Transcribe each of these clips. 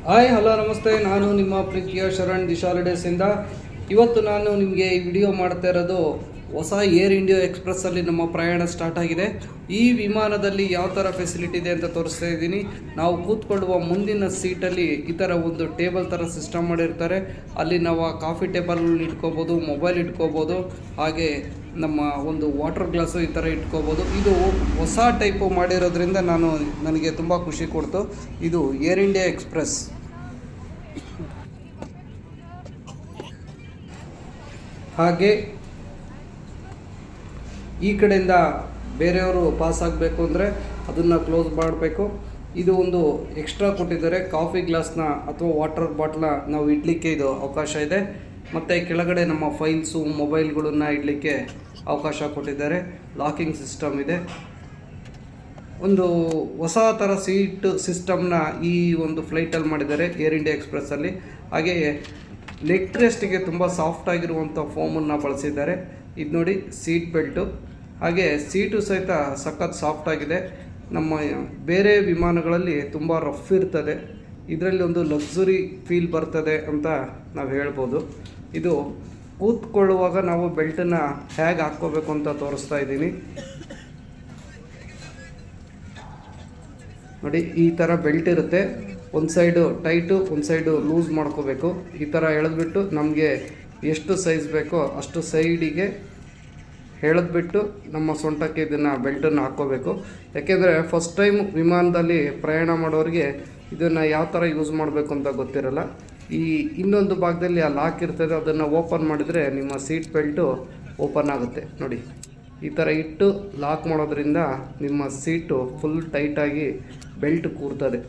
Hi hello ನಮಸ್ತೆ. ನಾನು ನಿಮ್ಮ ಪ್ರೀತಿಯ ಶರಣ್ ದಿಶಾಲಿಡೇಸಿಂದ. ಇವತ್ತು ನಾನು ನಿಮಗೆ ಈ ವಿಡಿಯೋ ಮಾಡ್ತಾ ಇರೋದು ಹೊಸ ಏರ್ ಇಂಡಿಯಾ ಎಕ್ಸ್ಪ್ರೆಸ್ಸಲ್ಲಿ ನಮ್ಮ ಪ್ರಯಾಣ ಸ್ಟಾರ್ಟ್ ಆಗಿದೆ. ಈ ವಿಮಾನದಲ್ಲಿ ಯಾವ ಥರ ಫೆಸಿಲಿಟಿ ಇದೆ ಅಂತ ತೋರಿಸ್ತಾ ಇದ್ದೀನಿ. ನಾವು ಕೂತ್ಕೊಳ್ಳುವ ಮುಂದಿನ ಸೀಟಲ್ಲಿ ಈ ಥರ ಒಂದು ಟೇಬಲ್ ಥರ ಸಿಸ್ಟಮ್ ಮಾಡಿರ್ತಾರೆ. ಅಲ್ಲಿ ನಾವು ಕಾಫಿ ಟೇಬಲ್ ಇಟ್ಕೋಬೋದು, ಮೊಬೈಲ್ ಇಟ್ಕೋಬೋದು, ಹಾಗೆ ನಮ್ಮ ಒಂದು ವಾಟರ್ ಗ್ಲಾಸು ಈ ಥರ ಇಟ್ಕೋಬೋದು. ಇದು ಹೊಸ ಟೈಪು ಮಾಡಿರೋದ್ರಿಂದ ನನಗೆ ತುಂಬ ಖುಷಿ ಕೊಡ್ತು. ಇದು ಏರ್ ಇಂಡಿಯಾ ಎಕ್ಸ್ಪ್ರೆಸ್. ಹಾಗೆ ಈ ಕಡೆಯಿಂದ ಬೇರೆಯವರು ಪಾಸ್ ಆಗಬೇಕು ಅಂದರೆ ಅದನ್ನು ಕ್ಲೋಸ್ ಮಾಡಬೇಕು. ಇದು ಒಂದು ಎಕ್ಸ್ಟ್ರಾ ಕೊಟ್ಟಿದ್ದಾರೆ, ಕಾಫಿ ಗ್ಲಾಸ್ನ ಅಥವಾ ವಾಟರ್ ಬಾಟ್ಲ ನಾವು ಇಡಲಿಕ್ಕೆ ಇದು ಅವಕಾಶ ಇದೆ. ಮತ್ತು ಕೆಳಗಡೆ ನಮ್ಮ ಫೈಲ್ಸು ಮೊಬೈಲ್ಗಳನ್ನು ಇಡಲಿಕ್ಕೆ ಅವಕಾಶ ಕೊಟ್ಟಿದ್ದಾರೆ. ಲಾಕಿಂಗ್ ಸಿಸ್ಟಮ್ ಇದೆ. ಒಂದು ಹೊಸ ಥರ ಸೀಟ್ ಸಿಸ್ಟಮ್ನ ಈ ಒಂದು ಫ್ಲೈಟಲ್ಲಿ ಮಾಡಿದ್ದಾರೆ ಏರ್ ಇಂಡಿಯಾ ಎಕ್ಸ್ಪ್ರೆಸ್ಸಲ್ಲಿ. ಹಾಗೆಯೇ ಲೆಗ್ ರೆಸ್ಟಿಗೆ ತುಂಬ ಸಾಫ್ಟಾಗಿರುವಂಥ ಫೋಮನ್ನು ಬಳಸಿದ್ದಾರೆ. ಇದು ನೋಡಿ ಸೀಟ್ ಬೆಲ್ಟು. ಹಾಗೆ ಸೀಟು ಸಹಿತ ಸಖತ್ ಸಾಫ್ಟಾಗಿದೆ. ನಮ್ಮ ಬೇರೆ ವಿಮಾನಗಳಲ್ಲಿ ತುಂಬ ರಫ್ ಇರ್ತದೆ, ಇದರಲ್ಲಿ ಒಂದು ಲಕ್ಸುರಿ ಫೀಲ್ ಬರ್ತದೆ ಅಂತ ನಾವು ಹೇಳ್ಬೋದು. ಇದು ಕೂತ್ಕೊಳ್ಳುವಾಗ ನಾವು ಬೆಲ್ಟನ್ನು ಹೇಗೆ ಹಾಕ್ಕೋಬೇಕು ಅಂತ ತೋರಿಸ್ತಾ ಇದ್ದೀನಿ ನೋಡಿ. ಈ ಥರ ಬೆಲ್ಟ್ ಇರುತ್ತೆ, ಒಂದು ಸೈಡು ಟೈಟು, ಒಂದು ಸೈಡು ಲೂಸ್ ಮಾಡ್ಕೋಬೇಕು. ಈ ಥರ ಎಳೆದ್ಬಿಟ್ಟು ನಮಗೆ ಎಷ್ಟು ಸೈಜ್ ಬೇಕೋ ಅಷ್ಟು ಸೈಡಿಗೆ ಎಳೆದ್ಬಿಟ್ಟು ನಮ್ಮ ಸೊಂಟಕ್ಕೆ ಇದನ್ನು ಬೆಲ್ಟನ್ನು ಹಾಕ್ಕೋಬೇಕು. ಯಾಕೆಂದರೆ ಫಸ್ಟ್ ಟೈಮ್ ವಿಮಾನದಲ್ಲಿ ಪ್ರಯಾಣ ಮಾಡೋರಿಗೆ ಇದನ್ನು ಯಾವ ಥರ ಯೂಸ್ ಮಾಡಬೇಕು ಅಂತ ಗೊತ್ತಿರಲ್ಲ. ಈ ಇನ್ನೊಂದು ಭಾಗದಲ್ಲಿ ಆ ಲಾಕ್ ಇರ್ತದೆ, ಅದನ್ನು ಓಪನ್ ಮಾಡಿದರೆ ನಿಮ್ಮ ಸೀಟ್ ಬೆಲ್ಟು ಓಪನ್ ಆಗುತ್ತೆ ನೋಡಿ. ಈ ಥರ ಇಟ್ಟು ಲಾಕ್ ಮಾಡೋದ್ರಿಂದ ನಿಮ್ಮ ಸೀಟು ಫುಲ್ ಟೈಟಾಗಿ ಬೆಲ್ಟ್ ಕೂರ್ತದೆ.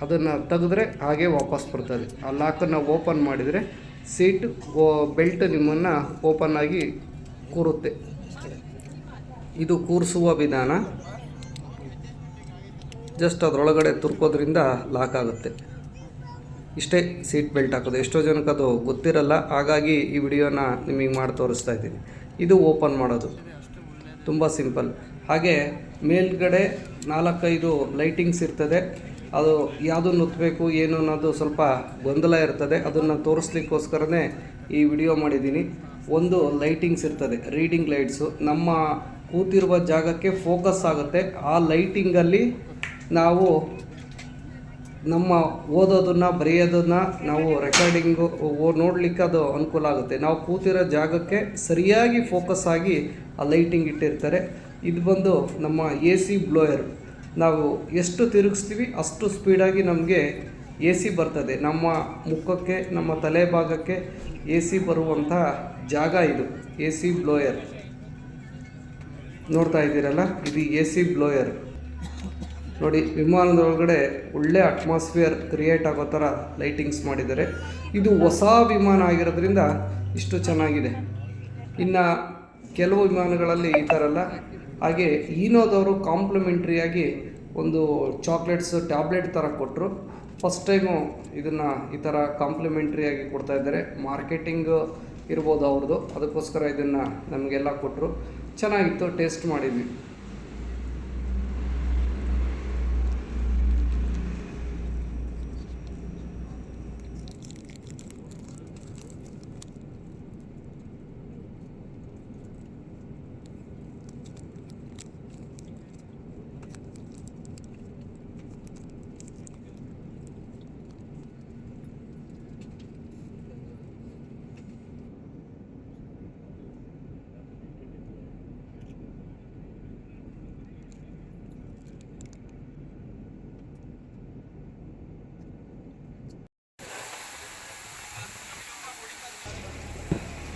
ಅದನ್ನು ತೆಗೆದ್ರೆ ಹಾಗೆ ವಾಪಸ್ ಬರ್ತದೆ. ಆ ಲಾಕನ್ನು ಓಪನ್ ಮಾಡಿದರೆ ಸೀಟ್ ಬೆಲ್ಟ್ ನಿಮ್ಮನ್ನು ಓಪನ್ ಆಗಿ ಕೂರುತ್ತೆ. ಇದು ಕೂರಿಸುವ ವಿಧಾನ. ಜಸ್ಟ್ ಅದರೊಳಗಡೆ ತುರ್ಕೋದ್ರಿಂದ ಲಾಕ್ ಆಗುತ್ತೆ. ಇಷ್ಟೇ ಸೀಟ್ ಬೆಲ್ಟ್ ಹಾಕೋದು. ಎಷ್ಟೋ ಜನಕ್ಕೆ ಅದು ಗೊತ್ತಿರಲ್ಲ, ಹಾಗಾಗಿ ಈ ವಿಡಿಯೋನ ನಿಮಗೆ ಮಾಡಿ ತೋರಿಸ್ತಾ ಇದ್ದೀನಿ. ಇದು ಓಪನ್ ಮಾಡೋದು ತುಂಬ ಸಿಂಪಲ್. ಹಾಗೆ ಮೇಲ್ಗಡೆ 4-5 ಲೈಟಿಂಗ್ಸ್ ಇರ್ತದೆ. ಅದು ಯಾವುದನ್ನು ಒತ್ತಬೇಕು ಏನು ಅನ್ನೋದು ಸ್ವಲ್ಪ ಗೊಂದಲ ಇರ್ತದೆ. ಅದನ್ನು ತೋರಿಸ್ಲಿಕ್ಕೋಸ್ಕರನೇ ಈ ವಿಡಿಯೋ ಮಾಡಿದ್ದೀನಿ. ಒಂದು ಲೈಟಿಂಗ್ಸ್ ಇರ್ತದೆ, ರೀಡಿಂಗ್ ಲೈಟ್ಸು. ನಮ್ಮ ಕೂತಿರುವ ಜಾಗಕ್ಕೆ ಫೋಕಸ್ ಆಗುತ್ತೆ. ಆ ಲೈಟಿಂಗಲ್ಲಿ ನಾವು ನಮ್ಮ ಓದೋದನ್ನು ಬರೆಯೋದನ್ನು ನಾವು ರೆಕಾರ್ಡಿಂಗು ನೋಡಲಿಕ್ಕೆ ಅದು ಅನುಕೂಲ ಆಗುತ್ತೆ. ನಾವು ಕೂತಿರೋ ಜಾಗಕ್ಕೆ ಸರಿಯಾಗಿ ಫೋಕಸ್ ಆಗಿ ಆ ಲೈಟಿಂಗ್ ಇಟ್ಟಿರ್ತಾರೆ. ಇದು ಬಂದು ನಮ್ಮ AC ಬ್ಲೋಯರ್. ನಾವು ಎಷ್ಟು ತಿರುಗಿಸ್ತೀವಿ ಅಷ್ಟು ಸ್ಪೀಡಾಗಿ ನಮಗೆ AC ಬರ್ತದೆ. ನಮ್ಮ ಮುಖಕ್ಕೆ, ನಮ್ಮ ತಲೆ ಭಾಗಕ್ಕೆ AC ಬರುವಂಥ ಜಾಗ ಇದು AC ಬ್ಲೋಯರ್. ನೋಡ್ತಾ ಇದ್ದೀರಲ್ಲ, ಇದು AC ಬ್ಲೋಯರ್ ನೋಡಿ. ವಿಮಾನದೊಳಗಡೆ ಒಳ್ಳೆ ಅಟ್ಮಾಸ್ಫಿಯರ್ ಕ್ರಿಯೇಟ್ ಆಗೋ ಥರ ಲೈಟಿಂಗ್ಸ್ ಮಾಡಿದ್ದಾರೆ. ಇದು ಹೊಸ ವಿಮಾನ ಆಗಿರೋದ್ರಿಂದ ಇಷ್ಟು ಚೆನ್ನಾಗಿದೆ. ಇನ್ನು ಕೆಲವು ವಿಮಾನಗಳಲ್ಲಿ ಈ ಥರ ಅಲ್ಲ. ಹಾಗೆ ಈನೋದವರು ಕಾಂಪ್ಲಿಮೆಂಟ್ರಿಯಾಗಿ ಒಂದು ಚಾಕ್ಲೇಟ್ಸು ಟ್ಯಾಬ್ಲೆಟ್ ಥರ ಕೊಟ್ಟರು. ಫಸ್ಟ್ ಟೈಮು ಇದನ್ನು ಈ ಥರ ಕಾಂಪ್ಲಿಮೆಂಟ್ರಿಯಾಗಿ ಕೊಡ್ತಾಯಿದ್ದಾರೆ. ಮಾರ್ಕೆಟಿಂಗ್ ಇರ್ಬೋದು ಅವ್ರದ್ದು, ಅದಕ್ಕೋಸ್ಕರ ಇದನ್ನು ನಮಗೆಲ್ಲ ಕೊಟ್ಟರು. ಚೆನ್ನಾಗಿತ್ತು, ಟೇಸ್ಟ್ ಮಾಡಿದ್ವಿ.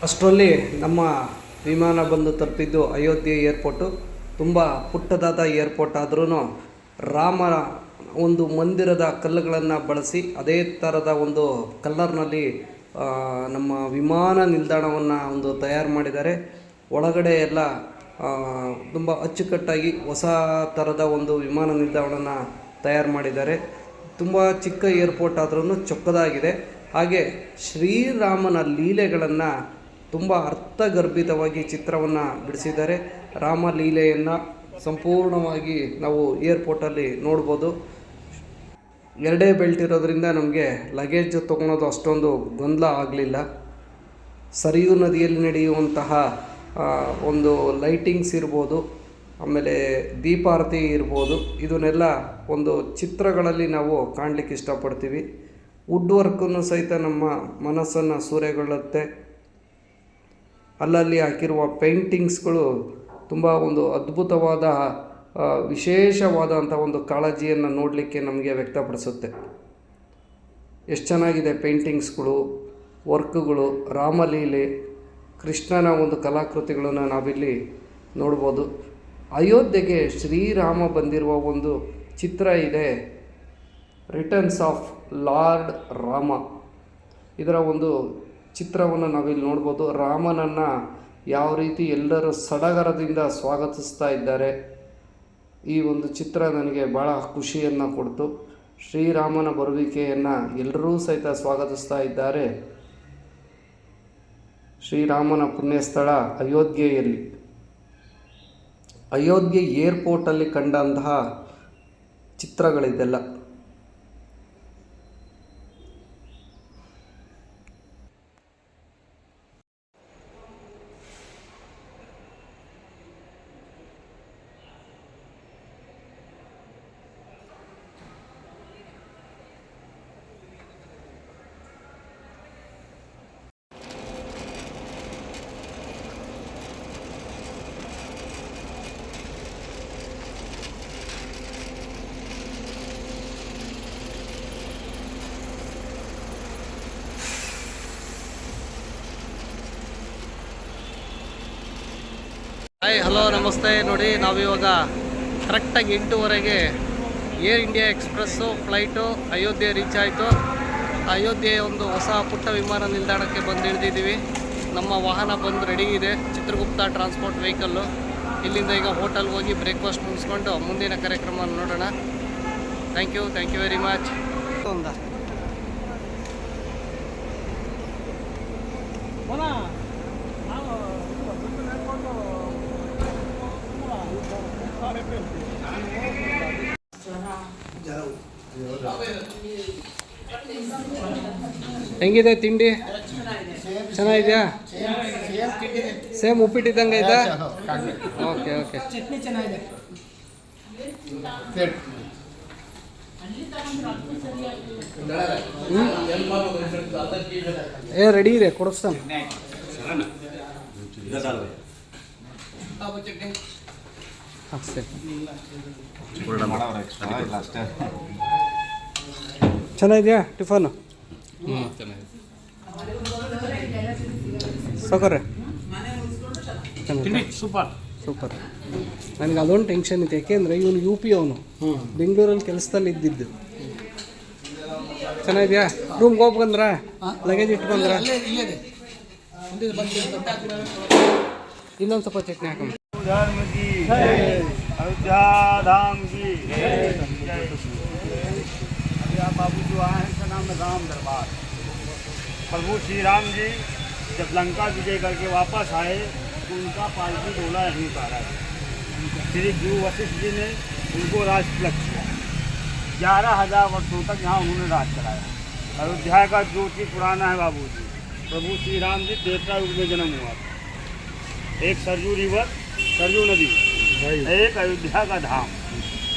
ಅಷ್ಟರಲ್ಲಿ ನಮ್ಮ ವಿಮಾನ ಬಂದು ತಲುಪಿದ್ದು ಅಯೋಧ್ಯೆ ಏರ್ಪೋರ್ಟು. ತುಂಬ ಪುಟ್ಟದಾದ ಏರ್ಪೋರ್ಟ್ ಆದ್ರೂ ರಾಮನ ಒಂದು ಮಂದಿರದ ಕಲ್ಲುಗಳನ್ನು ಬಳಸಿ ಅದೇ ಥರದ ಒಂದು ಕಲ್ಲರ್ನಲ್ಲಿ ನಮ್ಮ ವಿಮಾನ ನಿಲ್ದಾಣವನ್ನು ಒಂದು ತಯಾರು ಮಾಡಿದ್ದಾರೆ. ಒಳಗಡೆ ಎಲ್ಲ ತುಂಬ ಅಚ್ಚುಕಟ್ಟಾಗಿ ಹೊಸ ಥರದ ಒಂದು ವಿಮಾನ ನಿಲ್ದಾಣವನ್ನು ತಯಾರು ಮಾಡಿದ್ದಾರೆ. ತುಂಬ ಚಿಕ್ಕ ಏರ್ಪೋರ್ಟ್ ಆದ್ರೂ ಚೊಕ್ಕದಾಗಿದೆ. ಹಾಗೆ ಶ್ರೀರಾಮನ ಲೀಲೆಗಳನ್ನು ತುಂಬ ಅರ್ಥಗರ್ಭಿತವಾಗಿ ಚಿತ್ರವನ್ನು ಬಿಡಿಸಿದ್ದಾರೆ. ರಾಮಲೀಲೆಯನ್ನು ಸಂಪೂರ್ಣವಾಗಿ ನಾವು ಏರ್ಪೋರ್ಟಲ್ಲಿ ನೋಡ್ಬೋದು. ಎರಡೇ ಬೆಲ್ಟ್ ಇರೋದ್ರಿಂದ ನಮಗೆ ಲಗೇಜ್ ತೊಗೊಳೋದು ಅಷ್ಟೊಂದು ಗೊಂದಲ ಆಗಲಿಲ್ಲ. ಸರಿಯೂ ನದಿಯಲ್ಲಿ ನಡೆಯುವಂತಹ ಒಂದು ಲೈಟಿಂಗ್ಸ್ ಇರ್ಬೋದು, ಆಮೇಲೆ ದೀಪಾರತಿ ಇರ್ಬೋದು, ಇದನ್ನೆಲ್ಲ ಒಂದು ಚಿತ್ರಗಳಲ್ಲಿ ನಾವು ಕಾಣಲಿಕ್ಕೆ ಇಷ್ಟಪಡ್ತೀವಿ. ವುಡ್ ವರ್ಕನ್ನು ಸಹಿತ ನಮ್ಮ ಮನಸ್ಸನ್ನು ಸೂರೆಗೊಳ್ಳುತ್ತೆ. ಅಲ್ಲಲ್ಲಿ ಹಾಕಿರುವ ಪೇಂಟಿಂಗ್ಸ್ಗಳು ತುಂಬ ಒಂದು ಅದ್ಭುತವಾದ ವಿಶೇಷವಾದಂಥ ಒಂದು ಕಾಳಜಿಯನ್ನು ನೋಡಲಿಕ್ಕೆ ನಮಗೆ ವ್ಯಕ್ತಪಡಿಸುತ್ತೆ. ಎಷ್ಟು ಚೆನ್ನಾಗಿದೆ ಪೇಂಟಿಂಗ್ಸ್ಗಳು, ವರ್ಕ್ಗಳು, ರಾಮಲೀಲೆ, ಕೃಷ್ಣನ ಒಂದು ಕಲಾಕೃತಿಗಳನ್ನು ನಾವಿಲ್ಲಿ ನೋಡ್ಬೋದು. ಅಯೋಧ್ಯೆಗೆ ಶ್ರೀರಾಮ ಬಂದಿರುವ ಒಂದು ಚಿತ್ರ ಇದೆ, ರಿಟರ್ನ್ಸ್ ಆಫ್ ಲಾರ್ಡ್ ರಾಮ. ಇದರ ಒಂದು ಚಿತ್ರವನ್ನು ನಾವಿಲ್ಲಿ ನೋಡ್ಬೋದು. ರಾಮನನ್ನು ಯಾವ ರೀತಿ ಎಲ್ಲರೂ ಸಡಗರದಿಂದ ಸ್ವಾಗತಿಸ್ತಾ ಇದ್ದಾರೆ. ಈ ಒಂದು ಚಿತ್ರ ನನಗೆ ಭಾಳ ಖುಷಿಯನ್ನು ಕೊಡ್ತು. ಶ್ರೀರಾಮನ ಬರುವಿಕೆಯನ್ನು ಎಲ್ಲರೂ ಸಹಿತ ಸ್ವಾಗತಿಸ್ತಾ ಇದ್ದಾರೆ. ಶ್ರೀರಾಮನ ಪುಣ್ಯಸ್ಥಳ ಅಯೋಧ್ಯೆಯಲ್ಲಿ, ಅಯೋಧ್ಯೆ ಏರ್ಪೋರ್ಟಲ್ಲಿ ಕಂಡಂತಹ ಚಿತ್ರಗಳಿದೆಲ್ಲ. ಹಾಯ್, ಹಲೋ, ನಮಸ್ತೆ. ನೋಡಿ, ನಾವಿವಾಗ ಕರೆಕ್ಟಾಗಿ 8:15 air India express flight Ayodhya reach ಆಯಿತು. ಅಯೋಧ್ಯೆ ಒಂದು ಹೊಸ ಪುಟ್ಟ ವಿಮಾನ ನಿಲ್ದಾಣಕ್ಕೆ ಬಂದು ಇಳಿದಿದ್ದೀವಿ. ನಮ್ಮ ವಾಹನ ಬಂದು ರೆಡಿ ಇದೆ, ಚಿತ್ರಗುಪ್ತ ಟ್ರಾನ್ಸ್ಪೋರ್ಟ್ ವೆಹಿಕಲ್ಲು. ಇಲ್ಲಿಂದ ಈಗ ಹೋಟೆಲ್ಗೆ ಹೋಗಿ ಬ್ರೇಕ್ಫಾಸ್ಟ್ ಮುಗಿಸ್ಕೊಂಡು ಮುಂದಿನ ಕಾರ್ಯಕ್ರಮ ನೋಡೋಣ. Thank you very much. ಹೆಂಗಿದೆ ತಿಂಡಿ? ಚೆನ್ನಾಗಿದೆಯಾ? ಸೇಮ್ ಉಪ್ಪಿಟ್ಟಿದ್ದಂಗೆ ಐತಾ? ಓಕೆ. ಚಟ್ನಿ ಚೆನ್ನಾಗಿದೆ. ರೆಡಿ ಇದೆ, ಕೊಡಿಸ್ತಾನೆ. ಚೆನ್ನಾಗಿದೆಯಾ ಟಿಫನು? ಸಾಕರೆ ಸೂಪರ್. ನನಗೆ ಅದೊಂದು ಟೆನ್ಷನ್ ಇದೆ, ಯಾಕೆಂದರೆ ಇವನು UP ಅವನು, ಬೆಂಗಳೂರಲ್ಲಿ ಕೆಲಸದಲ್ಲಿ ಇದ್ದಿದ್ದು. ಚೆನ್ನಾಗಿದೆಯಾ? ರೂಮ್ಗೆ ಹೋಗಿ ಬಂದ್ರ? ಲಗೇಜ್ ಇಟ್ಟು ಬಂದ್ರ? ಇನ್ನೊಂದು ಸ್ವಲ್ಪ ಚಟ್ನಿ ಹಾಕಮ್ಮ. अयोध्या धाम की बाबू जो आए हैं, इनका नाम है राम दरबार। प्रभु श्री राम जी जब लंका विजय करके वापस आए तो उनका पालकी डोला यहीं पर है। श्री गुरु वशिष्ठ जी ने उनको राज तिलक किया। 11,000 वर्षों तक यहाँ उन्होंने राज कराया। अयोध्या का जो चीज पुराना है बाबू जी, प्रभु श्री राम जी 13 युग में जन्म हुआ। एक सरयू रिवर, सरयू नदी, एक अयोध्या का धाम,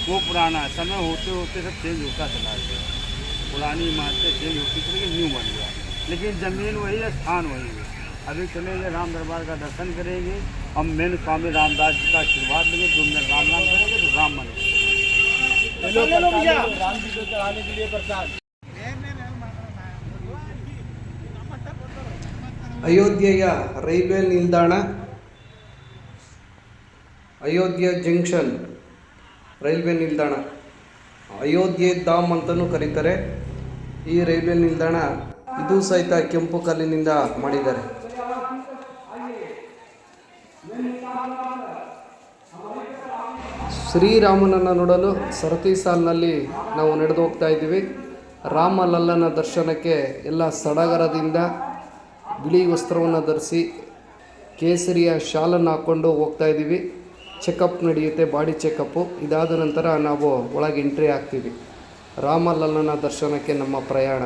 वो पुराना है। समय होते होते सब चेंज होता चला गया, पुरानी इमारतें चेंज होती चली गई, न्यू बन गया, लेकिन ज़मीन वही है, स्थान वही है। अभी चलेंगे राम दरबार का दर्शन करेंगे। हम मेन स्वामी रामदास जी का आशीर्वाद लेंगे। जो में राम नाम करेंगे तो राम बनेंगे। राम जी को चढ़ाने के लिए प्रसाद। ಅಯೋಧ್ಯೆಯ ರೈಲ್ವೆ ನಿಲ್ದಾಣ, ಅಯೋಧ್ಯೆ ಜಂಕ್ಷನ್ ರೈಲ್ವೆ ನಿಲ್ದಾಣ, ಅಯೋಧ್ಯೆ ಧಾಮ್ ಅಂತಲೂ ಕರೀತಾರೆ. ಈ ರೈಲ್ವೆ ನಿಲ್ದಾಣ ಇದು ಸಹಿತ ಕೆಂಪು ಕಲ್ಲಿನಿಂದ ಮಾಡಿದ್ದಾರೆ. ಶ್ರೀರಾಮನನ್ನು ನೋಡಲು ಸರತಿ ಸಾಲಿನಲ್ಲಿ ನಾವು ನಡೆದು ಹೋಗ್ತಾ ಇದ್ದೀವಿ. ರಾಮಲಲ್ಲನ ದರ್ಶನಕ್ಕೆ ಎಲ್ಲ ಸಡಗರದಿಂದ ಬಿಳಿ ವಸ್ತ್ರವನ್ನು ಧರಿಸಿ ಕೇಸರಿಯ ಶಾಲನ್ನು ಹಾಕ್ಕೊಂಡು ಹೋಗ್ತಾ ಇದ್ದೀವಿ. ಚೆಕಪ್ ನಡೆಯುತ್ತೆ, ಬಾಡಿ ಚೆಕಪ್ಪು. ಇದಾದ ನಂತರ ನಾವು ಒಳಗೆ ಎಂಟ್ರಿ ಆಗ್ತೀವಿ. ರಾಮಲಲ್ಲನ ದರ್ಶನಕ್ಕೆ ನಮ್ಮ ಪ್ರಯಾಣ.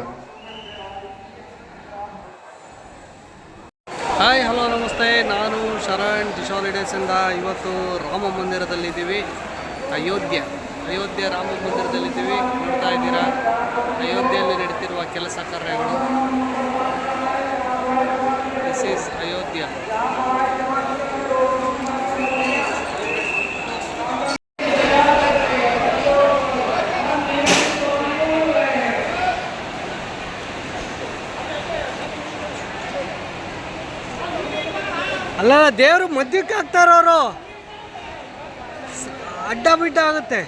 ಹಾಯ್ ಹಲೋ ನಮಸ್ತೆ, ನಾನು ಶರಣ್ ದಿಶಾ ಹಾಲಿಡೇಸಿಂದ. ಇವತ್ತು ರಾಮ ಮಂದಿರದಲ್ಲಿದ್ದೀವಿ. ಅಯೋಧ್ಯೆ ರಾಮ ಮಂದಿರದಲ್ಲಿದ್ದೀವಿ. ನೋಡ್ತಾ ಇದ್ದೀರಾ ಅಯೋಧ್ಯೆಯಲ್ಲಿ ನಡೀತಿರುವ ಕೆಲಸ ಕಾರ್ಯಗಳು. This is Ayodhya. ಅಲ್ಲ, ದೇವರು ಮಧ್ಯಕ್ಕೆ ಹಾಕ್ತಾರವರು, ಅಡ್ಡ ಬಿಡ್ಡ ಆಗುತ್ತೆ.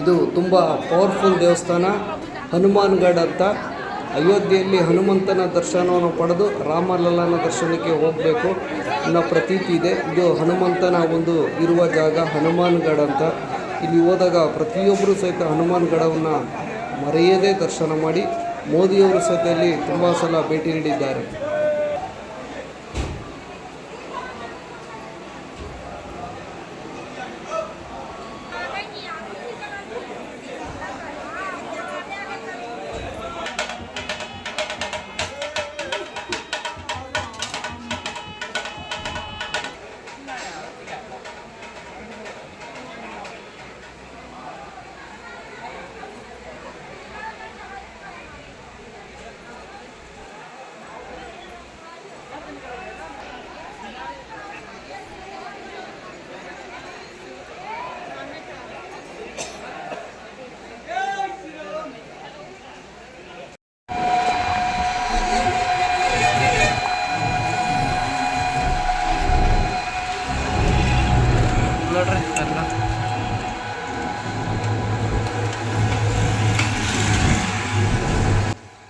ಇದು ತುಂಬ ಪವರ್ಫುಲ್ ದೇವಸ್ಥಾನ, ಹನುಮಾನ್ಗಢ ಅಂತ. ಅಯೋಧ್ಯೆಯಲ್ಲಿ ಹನುಮಂತನ ದರ್ಶನವನ್ನು ಪಡೆದು ರಾಮಲಲ್ಲನ ದರ್ಶನಕ್ಕೆ ಹೋಗಬೇಕು ಅನ್ನೋ ಪ್ರತೀತಿ ಇದೆ. ಇದು ಹನುಮಂತನ ಒಂದು ಇರುವ ಜಾಗ ಹನುಮಾನ್ಗಢ ಅಂತ. ಇಲ್ಲಿ ಹೋದಾಗ ಪ್ರತಿಯೊಬ್ಬರು ಸಹಿತ ಹನುಮಾನ್ಗಢವನ್ನು ಮರೆಯದೇ ದರ್ಶನ ಮಾಡಿ, ಮೋದಿಯವರು ಸಹಿತ ಇಲ್ಲಿ ತುಂಬ ಸಲ ಭೇಟಿ ನೀಡಿದ್ದಾರೆ.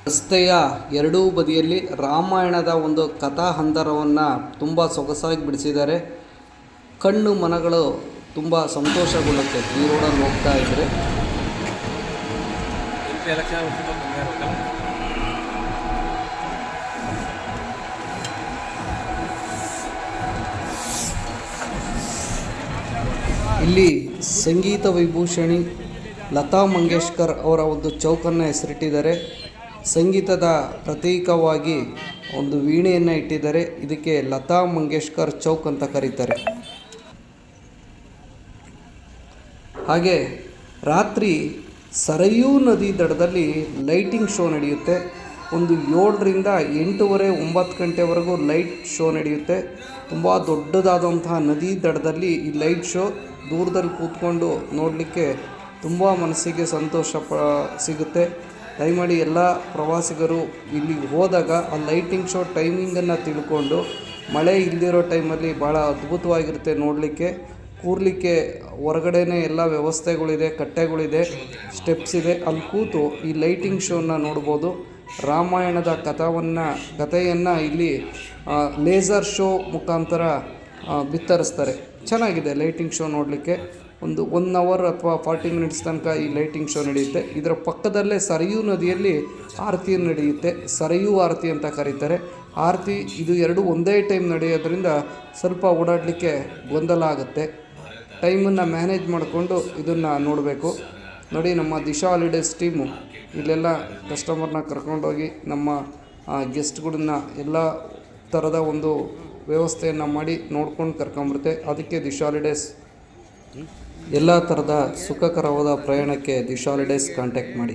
ರಸ್ತೆಯ ಎರಡೂ ಬದಿಯಲ್ಲಿ ರಾಮಾಯಣದ ಒಂದು ಕಥಾ ಹಂದರವನ್ನು ತುಂಬ ಸೊಗಸಾಗಿ ಬಿಡಿಸಿದ್ದಾರೆ. ಕಣ್ಣು ಮನಗಳು ತುಂಬ ಸಂತೋಷಗೊಳ್ಳುತ್ತೆ ಈ ರೋಡಲ್ಲಿ ಹೋಗ್ತಾ ಇದ್ದರೆ. ಇಲ್ಲಿ ಸಂಗೀತ ವಿಭೂಷಣಿ ಲತಾ ಮಂಗೇಶ್ಕರ್ ಅವರ ಒಂದು ಚೌಕನ್ನು ಹೆಸರಿಟ್ಟಿದ್ದಾರೆ. ಸಂಗೀತದ ಪ್ರತೀಕವಾಗಿ ಒಂದು ವೀಣೆಯನ್ನು ಇಟ್ಟಿದ್ದಾರೆ. ಇದಕ್ಕೆ ಲತಾ ಮಂಗೇಶ್ಕರ್ ಚೌಕ್ ಅಂತ ಕರೀತಾರೆ. ಹಾಗೆ ರಾತ್ರಿ ಸರಯೂ ನದಿ ದಡದಲ್ಲಿ ಲೈಟಿಂಗ್ ಶೋ ನಡೆಯುತ್ತೆ. ಒಂದು 7ರಿಂದ 8:30 9 ಗಂಟೆವರೆಗೂ ಲೈಟ್ ಶೋ ನಡೆಯುತ್ತೆ. ತುಂಬ ದೊಡ್ಡದಾದಂತಹ ನದಿ ದಡದಲ್ಲಿ ಈ ಲೈಟ್ ಶೋ ದೂರದಲ್ಲಿ ಕೂತ್ಕೊಂಡು ನೋಡಲಿಕ್ಕೆ ತುಂಬ ಮನಸ್ಸಿಗೆ ಸಂತೋಷ ಸಿಗುತ್ತೆ. ದಯಮಾಡಿ ಎಲ್ಲ ಪ್ರವಾಸಿಗರು ಇಲ್ಲಿಗೆ ಹೋದಾಗ ಆ ಲೈಟಿಂಗ್ ಶೋ ಟೈಮಿಂಗನ್ನು ತಿಳ್ಕೊಂಡು, ಮಳೆ ಇಲ್ಲದಿರೋ ಟೈಮಲ್ಲಿ ಭಾಳ ಅದ್ಭುತವಾಗಿರುತ್ತೆ ನೋಡಲಿಕ್ಕೆ. ಕೂರಲಿಕ್ಕೆ ಹೊರಗಡೆನೇ ಎಲ್ಲ ವ್ಯವಸ್ಥೆಗಳಿದೆ, ಕಟ್ಟೆಗಳಿದೆ, ಸ್ಟೆಪ್ಸ್ ಇದೆ. ಅಲ್ಲಿ ಕೂತು ಈ ಲೈಟಿಂಗ್ ಶೋನ ನೋಡ್ಬೋದು. ರಾಮಾಯಣದ ಕಥೆಯನ್ನು ಇಲ್ಲಿ ಲೇಸರ್ ಶೋ ಮುಖಾಂತರ ಬಿತ್ತರಿಸ್ತಾರೆ. ಚೆನ್ನಾಗಿದೆ ಲೈಟಿಂಗ್ ಶೋ ನೋಡಲಿಕ್ಕೆ. ಒಂದು 1 ಅವರ್ ಅಥವಾ 40 ಮಿನಿಟ್ಸ್ ತನಕ ಈ ಲೈಟಿಂಗ್ ಶೋ ನಡೆಯುತ್ತೆ. ಇದರ ಪಕ್ಕದಲ್ಲೇ ಸರಯೂ ನದಿಯಲ್ಲಿ ಆರತಿ ನಡೆಯುತ್ತೆ. ಸರಯೂ ಆರತಿ ಅಂತ ಕರೀತಾರೆ. ಆರತಿ ಇದು ಎರಡು ಒಂದೇ ಟೈಮ್ ನಡೆಯೋದ್ರಿಂದ ಸ್ವಲ್ಪ ಓಡಾಡಲಿಕ್ಕೆ ಗೊಂದಲ ಆಗುತ್ತೆ. ಟೈಮನ್ನು ಮ್ಯಾನೇಜ್ ಮಾಡಿಕೊಂಡು ಇದನ್ನು ನೋಡಬೇಕು. ನೋಡಿ, ನಮ್ಮ ದಿಶಾ ಹಾಲಿಡೇಸ್ ಟೀಮು ಇಲ್ಲೆಲ್ಲ ಕಸ್ಟಮರ್ನ ಕರ್ಕೊಂಡೋಗಿ ನಮ್ಮ ಗೆಸ್ಟ್ಗಳನ್ನ ಎಲ್ಲ ಥರದ ಒಂದು ವ್ಯವಸ್ಥೆಯನ್ನು ಮಾಡಿ ನೋಡ್ಕೊಂಡು ಕರ್ಕೊಂಬರುತ್ತೆ. ಅದಕ್ಕೆ ದಿಶಾ ಹಾಲಿಡೇಸ್ ಎಲ್ಲ ಥರದ ಸುಖಕರವಾದ ಪ್ರಯಾಣಕ್ಕೆ ದಿಶಾ ಹಾಲಿಡೇಸ್ ಕಾಂಟ್ಯಾಕ್ಟ್ ಮಾಡಿ.